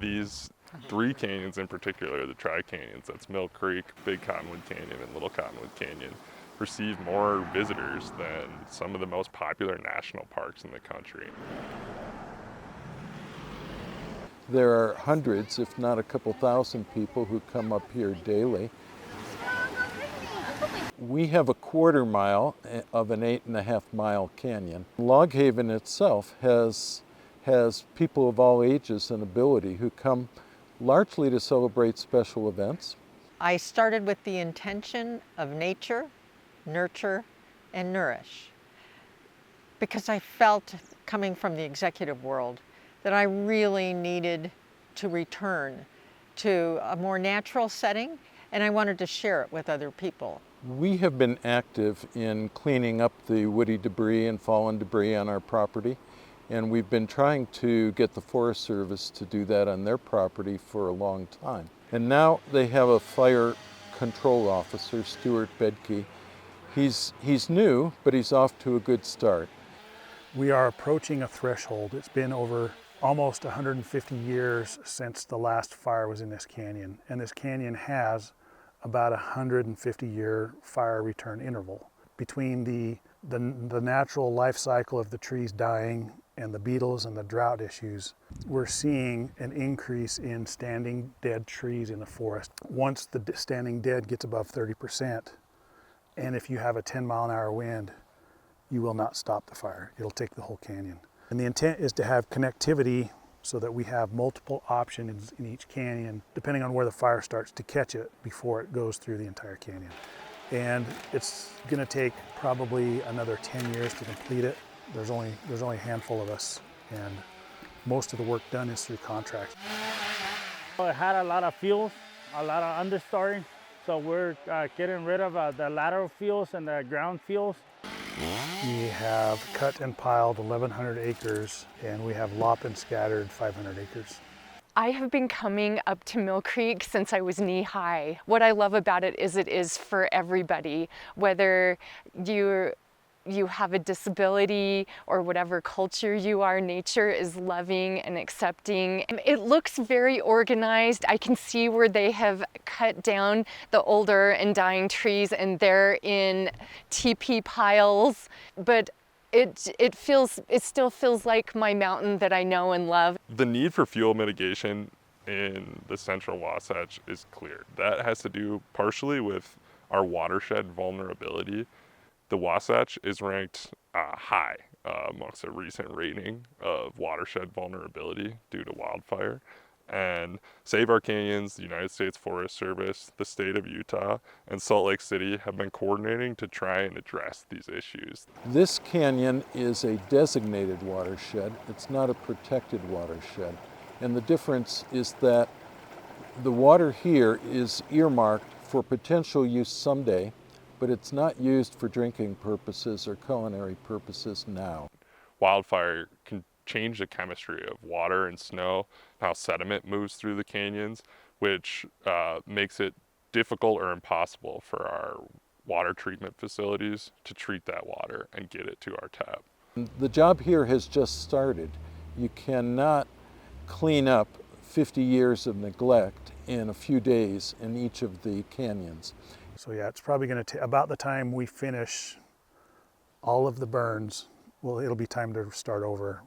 these three canyons in particular, the tri-canyons, that's Mill Creek, Big Cottonwood Canyon, and Little Cottonwood Canyon, receive more visitors than some of the most popular national parks in the country. There are hundreds, if not a couple thousand people who come up here daily. We have a 1/4 mile of an 8.5 mile canyon. Log Haven itself has people of all ages and ability who come largely to celebrate special events. I started with the intention of nature, nurture, and nourish, because I felt, coming from the executive world, that I really needed to return to a more natural setting, and I wanted to share it with other people. We have been active in cleaning up the woody debris and fallen debris on our property, and we've been trying to get the Forest Service to do that on their property for a long time. And now they have a fire control officer, Stuart Bedke. He's new, but he's off to a good start. We are approaching a threshold. It's been over almost 150 years since the last fire was in this canyon, and this canyon has about a 150-year fire return interval. Between the natural life cycle of the trees dying and the beetles and the drought issues, we're seeing an increase in standing dead trees in the forest. Once the standing dead gets above 30%, and if you have a 10-mile-an-hour wind, you will not stop the fire. It'll take the whole canyon. And the intent is to have connectivity so that we have multiple options in each canyon, depending on where the fire starts, to catch it before it goes through the entire canyon. And it's gonna take probably another 10 years to complete it. There's only a handful of us, and most of the work done is through contracts. It had a lot of fuels, a lot of understory, so we're getting rid of the lateral fuels and the ground fuels. We have cut and piled 1,100 acres, and we have lopped and scattered 500 acres. I have been coming up to Mill Creek since I was knee-high. What I love about it is for everybody, whether you have a disability or whatever culture you are. Nature is loving and accepting. It looks very organized. I can see where they have cut down the older and dying trees, and they're in teepee piles, but it still feels like my mountain that I know and love. The need for fuel mitigation in the central Wasatch is clear. That has to do partially with our watershed vulnerability. The Wasatch is ranked high amongst a recent rating of watershed vulnerability due to wildfire. And Save Our Canyons, the United States Forest Service, the state of Utah, and Salt Lake City have been coordinating to try and address these issues. This canyon is a designated watershed. It's not a protected watershed. And the difference is that the water here is earmarked for potential use someday, but it's not used for drinking purposes or culinary purposes now. Wildfire can change the chemistry of water and snow, how sediment moves through the canyons, which makes it difficult or impossible for our water treatment facilities to treat that water and get it to our tap. The job here has just started. You cannot clean up 50 years of neglect in a few days in each of the canyons. So yeah, it's probably going to about the time we finish all of the burns, well, it'll be time to start over.